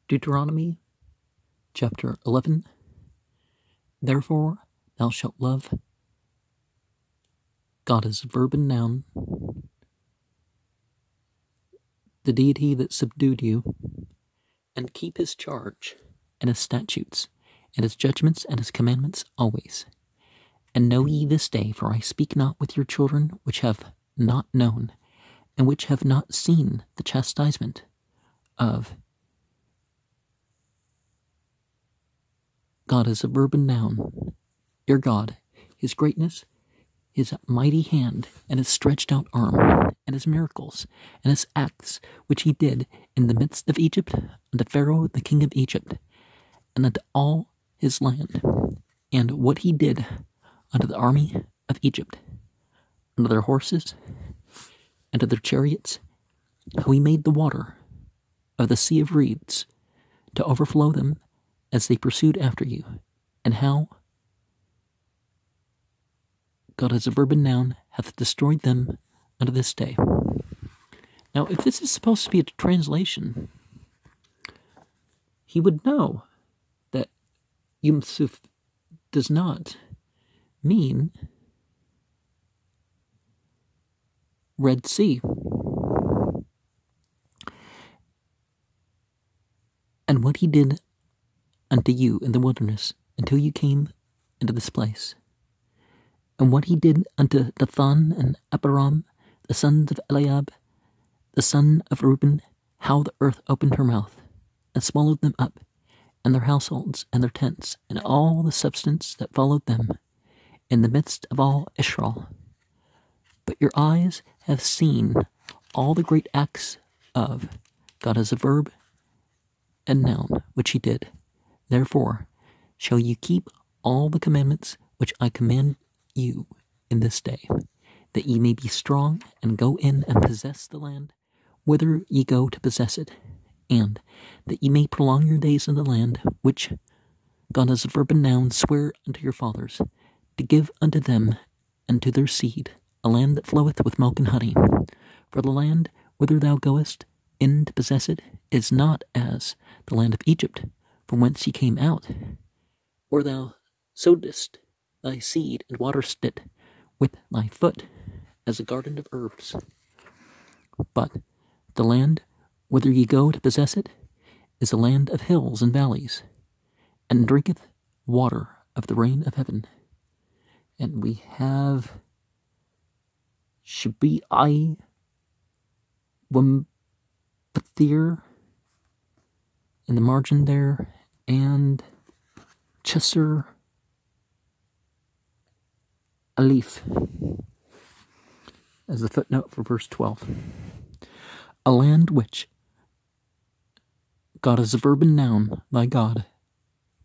Deuteronomy chapter 11. Therefore thou shalt love God as a verb and noun, the deity that subdued you, and keep his charge and his statutes and his judgments and his commandments always. And know ye this day, for I speak not with your children which have not known, and which have not seen the chastisement of God as a verb and noun, your God, his greatness, his mighty hand, and his stretched out arm, and his miracles, and his acts which he did in the midst of Egypt, unto Pharaoh the king of Egypt, and unto all his land, and what he did unto the army of Egypt, unto their horses, and to their chariots, how he made the water of the sea of reeds to overflow them as they pursued after you, and how God as a verb and noun hath destroyed them unto this day. Now, if this is supposed to be a translation, he would know that Yom Suf does not mean Red Sea. And what he did unto you in the wilderness until you came into this place, and what he did unto Dathan and Abiram, the sons of Eliab, the son of Reuben, how the earth opened her mouth, and swallowed them up, and their households, and their tents, and all the substance that followed them, in the midst of all Israel. But your eyes have seen all the great acts of God as a verb and noun, which he did. Therefore shall you keep all the commandments which I command you in this day, that ye may be strong, and go in and possess the land whither ye go to possess it, and that ye may prolong your days in the land which God as a verb and noun sware unto your fathers, to give unto them and to their seed a land that floweth with milk and honey. For the land whither thou goest in to possess it is not as the land of Egypt, from whence ye came out, where thou sowedst thy seed and waterest it with thy foot as a garden of herbs. But the land whither ye go to possess it is a land of hills and valleys, and drinketh water of the rain of heaven. And we have Shabai Wambathir in the margin there, and Chesser Alif as the footnote for verse 12. A land which God as a verb and noun, thy God,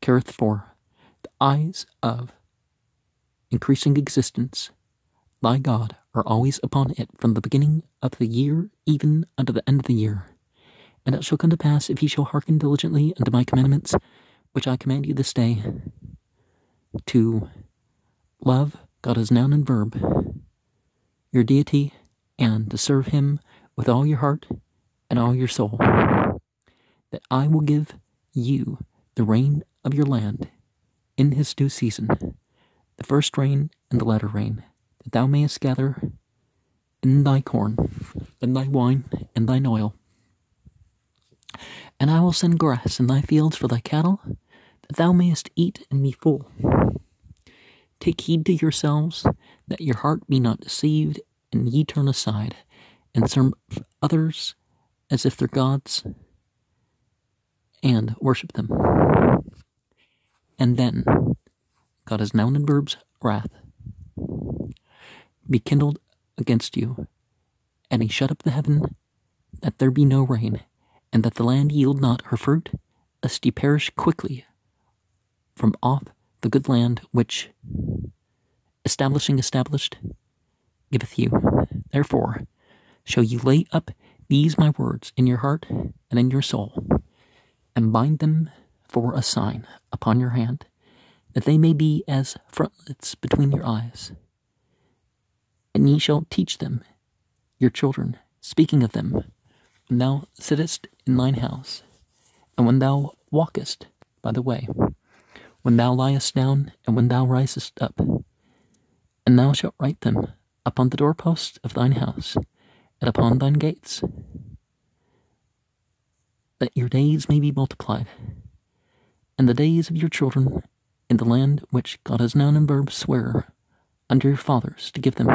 careth for the eyes of increasing existence. Thy God are always upon it from the beginning of the year even unto the end of the year. And it shall come to pass, if ye shall hearken diligently unto my commandments, which I command you this day, to love God as noun and verb, your deity, and to serve him with all your heart and all your soul, that I will give you the rain of your land in his due season, the first rain and the latter rain, that thou mayest gather in thy corn, and thy wine, and thine oil. And I will send grass in thy fields for thy cattle, that thou mayest eat and be full. Take heed to yourselves, that your heart be not deceived, and ye turn aside, and serve others as if they're gods, and worship them. And then God as noun and verb's wrath be kindled against you, and he shut up the heaven, that there be no rain, and that the land yield not her fruit, lest ye perish quickly from off the good land which established giveth you. Therefore shall you lay up these my words in your heart and in your soul, and bind them for a sign upon your hand, that they may be as frontlets between your eyes. And ye shall teach them your children, speaking of them, when thou sittest in thine house, and when thou walkest by the way, when thou liest down, and when thou risest up. And thou shalt write them upon the doorposts of thine house, and upon thine gates, that your days may be multiplied, and the days of your children in the land which God has known in verb swear unto your fathers to give them,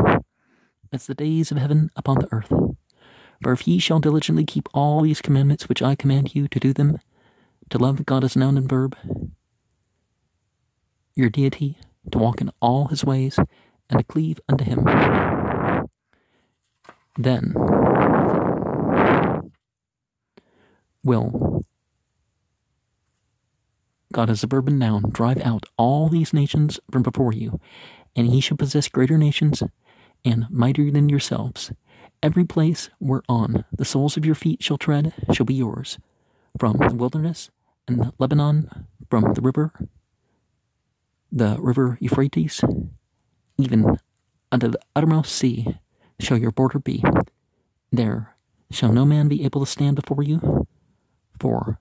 as the days of heaven upon the earth. For if ye shall diligently keep all these commandments which I command you to do them, to love God as noun and verb, your deity, to walk in all his ways, and to cleave unto him, then will God as a verb and noun drive out all these nations from before you, and ye shall possess greater nations and mightier than yourselves. Every place whereon the soles of your feet shall tread shall be yours, from the wilderness and Lebanon, from the river Euphrates, even unto the uttermost sea shall your border be. There shall no man be able to stand before you, for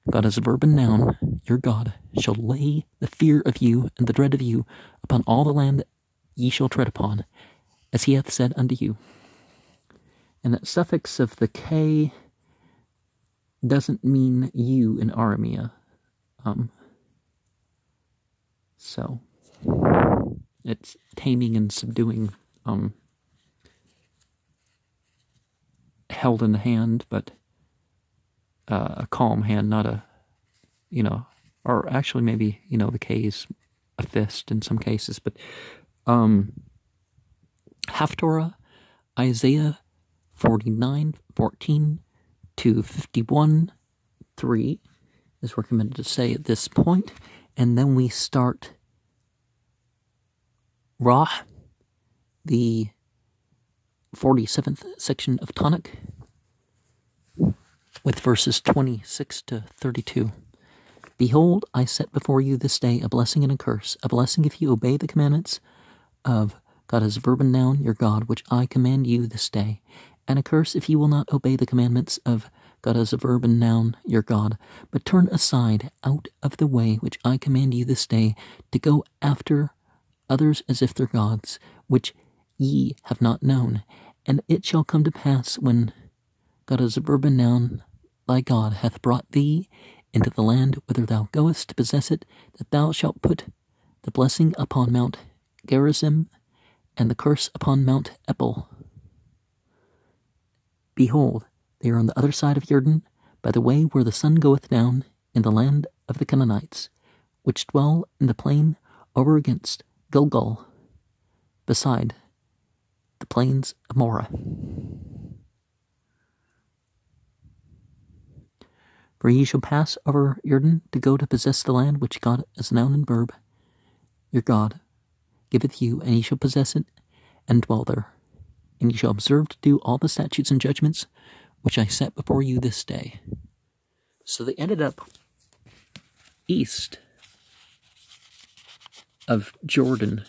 God as a verb and noun, your God, shall lay the fear of you and the dread of you upon all the land that ye shall tread upon, as he hath said unto you. And that suffix of the K doesn't mean you in Aramea. So it's taming and subduing, held in the hand, but a calm hand, not a, or actually maybe, the K is a fist in some cases, but Haftarah, Isaiah 49:14 to 51:3 is recommended to say at this point, and then we start Ra, the 47th section of Tanakh, with verses 26 to 32. Behold, I set before you this day a blessing and a curse. A blessing if you obey the commandments of God as a verb and noun, your God, which I command you this day. And a curse if you will not obey the commandments of God as a verb and noun, your God, but turn aside out of the way which I command you this day, to go after others as if they're gods, which ye have not known. And it shall come to pass, when God as a verb and noun, thy God, hath brought thee into the land whither thou goest to possess it, that thou shalt put the blessing upon Mount Gerizim, and the curse upon Mount Ebal. Behold, they are on the other side of Jordan, by the way where the sun goeth down, in the land of the Canaanites, which dwell in the plain over against Gilgal, beside the plains of Morah. For ye shall pass over Jordan to go to possess the land which God as noun and verb, your God, giveth you, and ye shall possess it, and dwell there. And ye shall observe to do all the statutes and judgments which I set before you this day. So they ended up east of Jordan.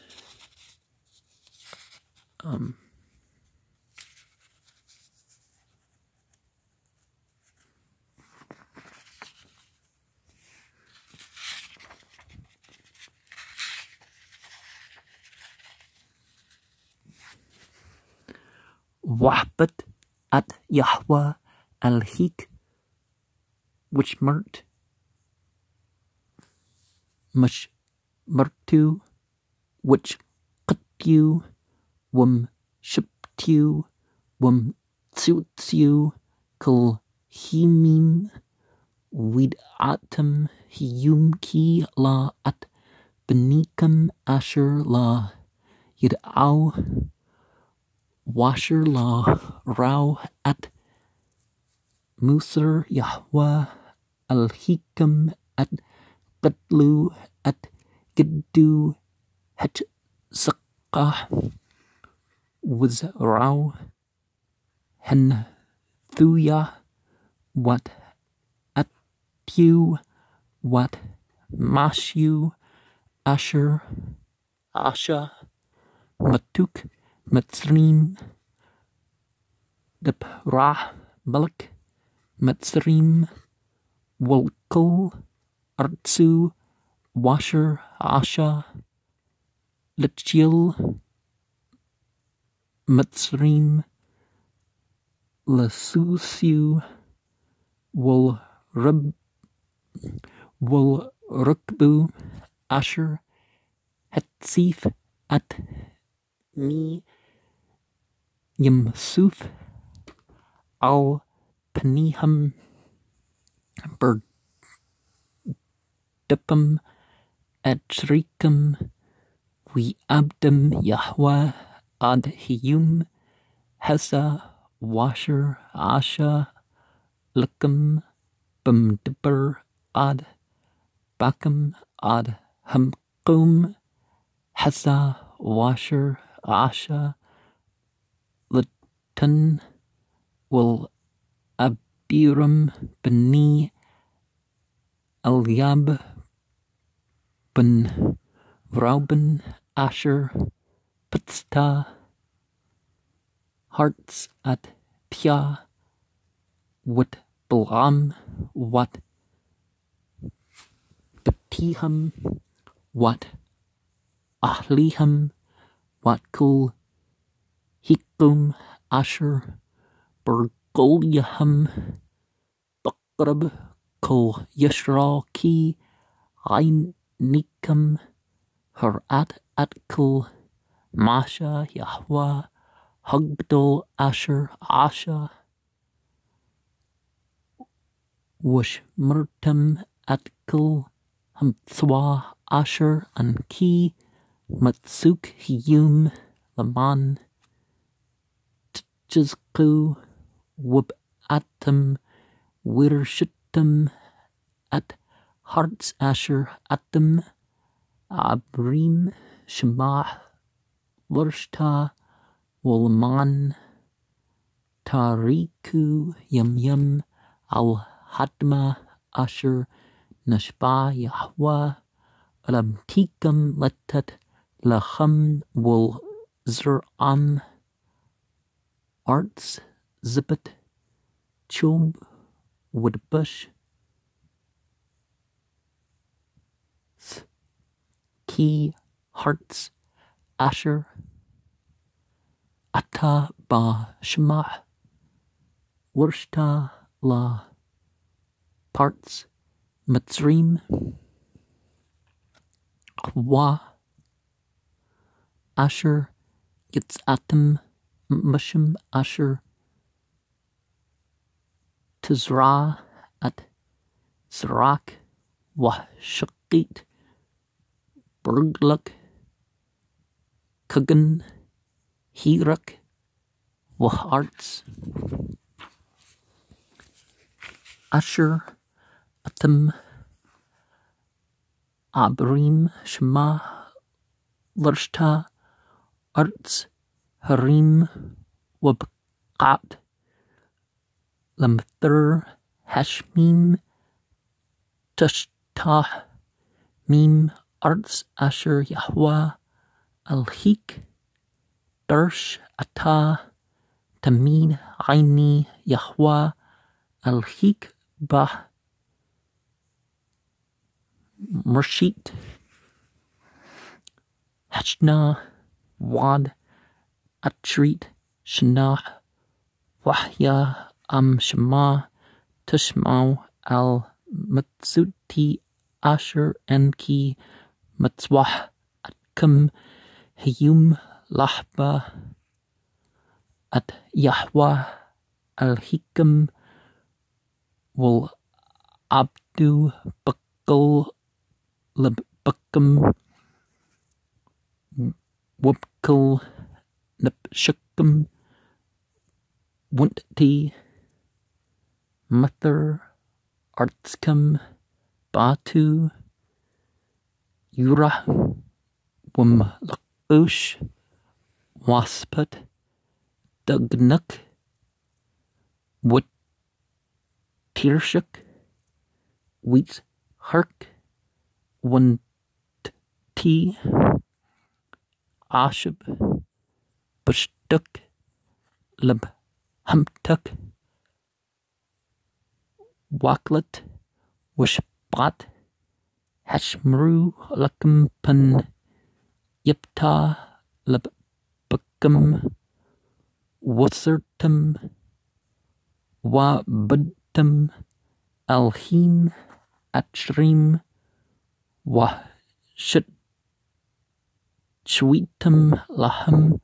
Wahbat at Yahweh al-Hik, which mert mush mertu, which qatyu, wum shiptu, wum tsutsu, kul himim, wid atam hiyum ki la at benikam asher la yid'aw, washer la rau at Musar Yahweh al-Hikam at Qatlu at Giddu het Saqah was rau hen thuya wat at you wat mashu asher asha matuk Matzrim, Depra, Balak, Mitzrim, Wolkul, Artsu, Washer, Asha, Litchil, Mitzrim, Lasusiu, Wolrukbu, Asher, Hetzif, At Mi, Yimsuf, Al Peniham, Berdipum, Etricum, We Abdum, Yahweh, Ad Hiyum, Hesa, Washer, Asha, Lukum, Bumdibber, Ad Bakum, Ad Humkum, Hesa, Washer, Asha, Litun, Will Abiram, Beni, Eliab, Ben Rauben, Asher, Pitzta, Hearts at Pia, Wat Balaam, Wat Betiham, Wat Ahliham, Wat Kul, Hikum, Asher, Bergoliaham, Bakrab, Kul Yishral Ki, Ein Nikam, Harat Atkul, Masha, Yahweh, Hugdal, Asher, Asha, Washmurtam, Atkul, Hamtswa, Asher, Anki, Matsuk, Hiyum, Laman, Tjizku, Wub Atam, Wirshittam, At Hearts, Asher, Atam, Abrim, Shema, Lurshta, Wolman, Tariku, Yum, Al Hadma, Asher, Nashba, Yahweh, Alamtikam, Letat, Lacham, Wol Zeram, Arts, Zippet, Chub, Woodbush, Key, Hearts, Asher, Atta Ba Shema, Wurshta La Parts, Mitzrim, Wa, Asher, Yitzatim, Mushim, Asher, Tizra, At Zrak, Wa Shakit, Bergluk, Kugan, Hirak, Waharts, Asher, Atam, Abrim, Shema, Lurshta, Arts, Harim, Wabqat, Lamthur, Hashmim, Tushtah, Mim, Arts, Asher, Yahweh, Alhik, Darsh, Atah, Tamid, Aini, Yahweh, Alhik, Bah, Murshit, Hachna, Wad, Atrit, Shanah, Wahya, Shema, Tushmau, Al Matsuti, Asher, Enki, Matzwah, Atkum, Hiyum, Lahba, At Yahweh, Al Hikam, Wal Abdu, Bakal, Labakam, Wubkal, Napshakam, Wunti, Muther, Artskam, Batu, Yura, Wumlakush, Wasput, Dugnuk, Wut Tirshuk, Wheat Hark, Wunt Ashab, Bushtuk, Lab Humtuk, Waklet Wishbat Hashmru Lakum Pan Yipta Labbakum Wassertum Wabudtum Alhim Atshrim Washit Shweetum Laham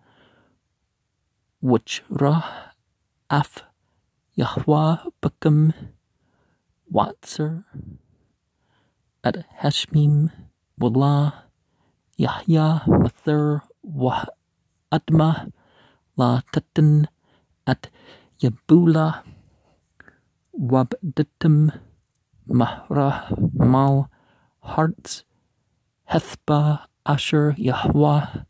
Wachra Af Yahweh Bakum Watzer at Hashmim Wallah Yahya Mather Wah Adma La Tatan at Yabula Wabditum Mahra Mal Hearts Hethba Asher Yahweh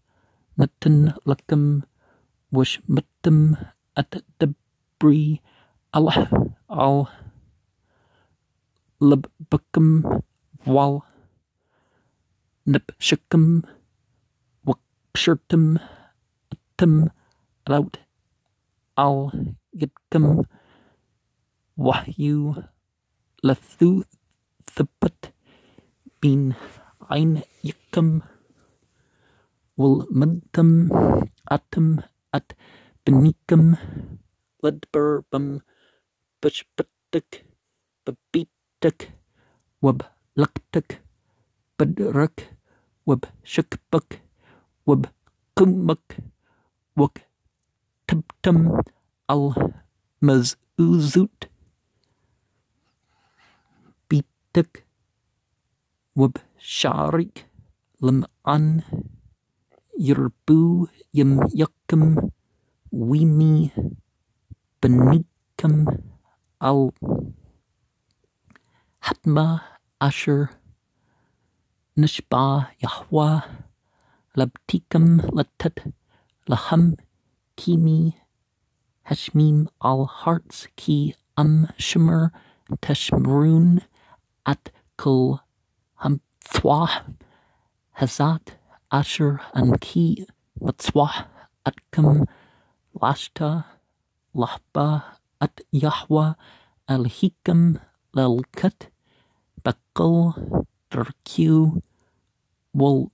Natan Lakum Wishmutum at Debri Allah Al Labbakum Wal Nipshikum Wakshirtum Atum Out Al Yitkum Wahyu Lathu Thipat Bin Ein Yikum Wal Muntum Atum at Benikum Ledburbum Bushbatik Babitik Wab Laktik Badrak Wab Shukbuk Wab Kumuk Wak Tubtum Al Mazuzut Bitik Wab Sharik Lam'an Yerbu Yim Yakum Wimi Benikum Al Hatma Asher Nishba Yahweh Labtikum Latat Laham Kimi Hashmim Al Hearts Ki Shimmer Teshmarun At Kul Hamthwa Hazat Asher and Ki Matswa Atkum Lashta Lahba At Yahweh Al Hikam Lelkat Bakul Darku Wal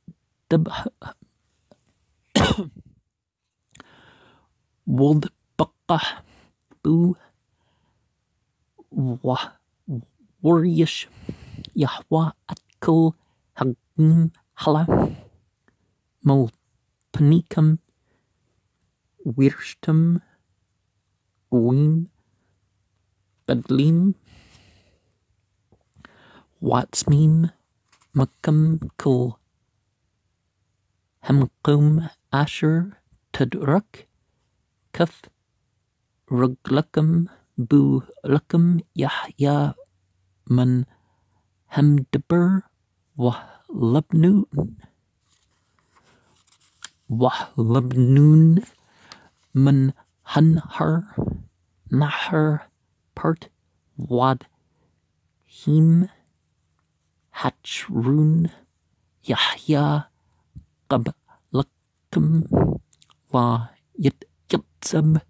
Dibh Wold Bakah Bu Warish Yahweh Atkul Hagim Hala Mul Panikam Wirshtum Wim Bedlim Watsmim Makam Kul Hamkum Asher Tadrak Kaf Ruglakam Bu Lakam Yahya Man Hamdaber Wahlabnun Man Hanhar Nahar Part Wad Him Hachrun Yahya Qablakam La Yatsab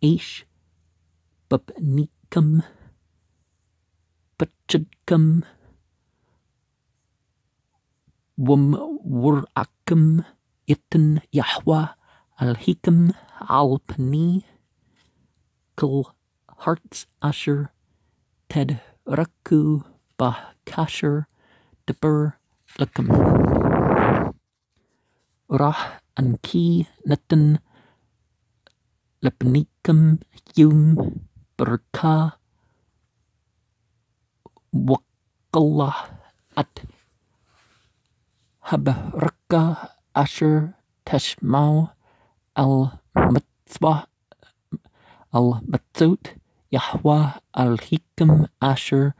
Aish Babnikam Pachadkam Wurakam Itan Yahweh Al-Hikam Al-Pani Kul Hearts Asher Ted Raku Bah Kasher Deber Lakam Rah Anki Natan Lepnikam Yum Berka Wakallah At Habaraka Asher Tashmau Al-Matzvah Al-Matzut Yahweh Al-Hikam Asher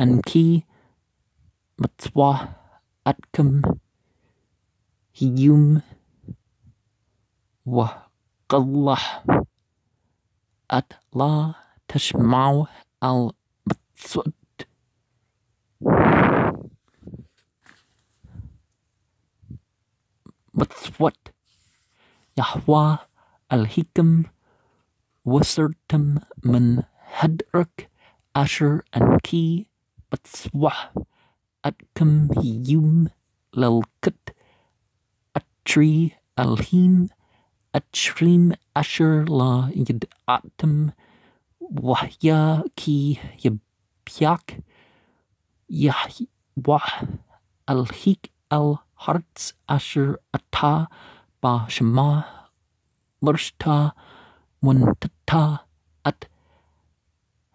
Anki Matzvah Atkam Hiyum Wakallah At La Tashmau Al-Matzut Matzwat Yahweh Al-Hikam Wassertum Man Hadrak Asher and Ki Batswa Atkum Yum Lelkut Atri Alhim Atrim Asher La Yid Atum Wahya Ki Yabyak Yahwah Alhik Al Hartz Asher Ata Ba Shema Murshta Muntata At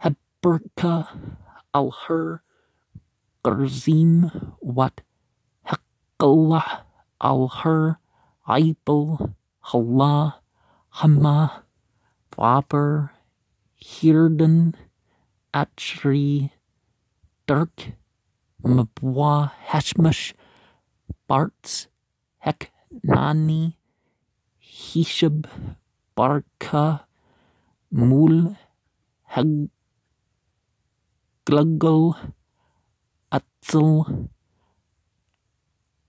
Haberka Al Her Garzim Wat Hakalah Al Her Aibel Hala Hama Vaper Hirden Atri Dirk Mabwa Hashmash Bartz Hek Nani Hishab Barka Mul Haggluggle Atzel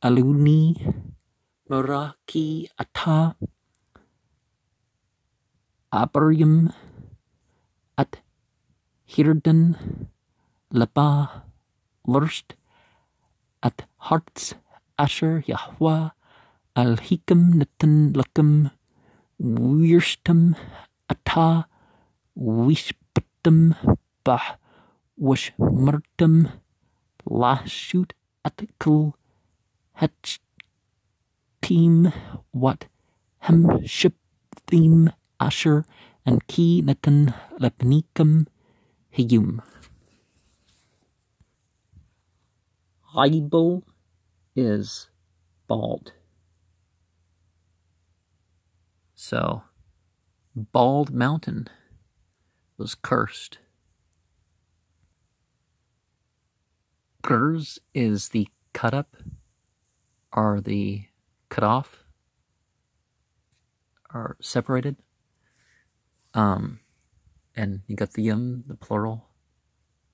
Aluni Muraki Ata Abarium At Hirden Laba Lurst At Hartz Asher Yahweh Al Hikam Natan Lakam Wirstum Ata Wishpatum Bah Wishmertum Lashut Atikal Hatchtim Wat Hemshipthim Asher and Ki Natan Lapnikam Hiyum. Aibel is bald. So, Bald Mountain was cursed. Gers is the cut up, or the cut off, or separated. And you got the yum, the plural,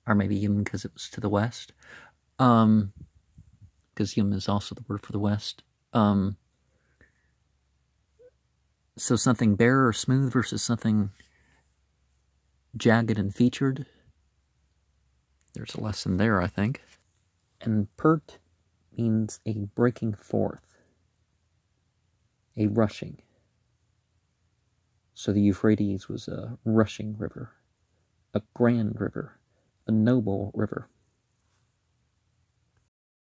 or maybe yum because it was to the west. Because yum is also the word for the west. So something bare or smooth versus something jagged and featured. There's a lesson there, I think. And pert means a breaking forth, a rushing. So the Euphrates was a rushing river, a grand river, a noble river.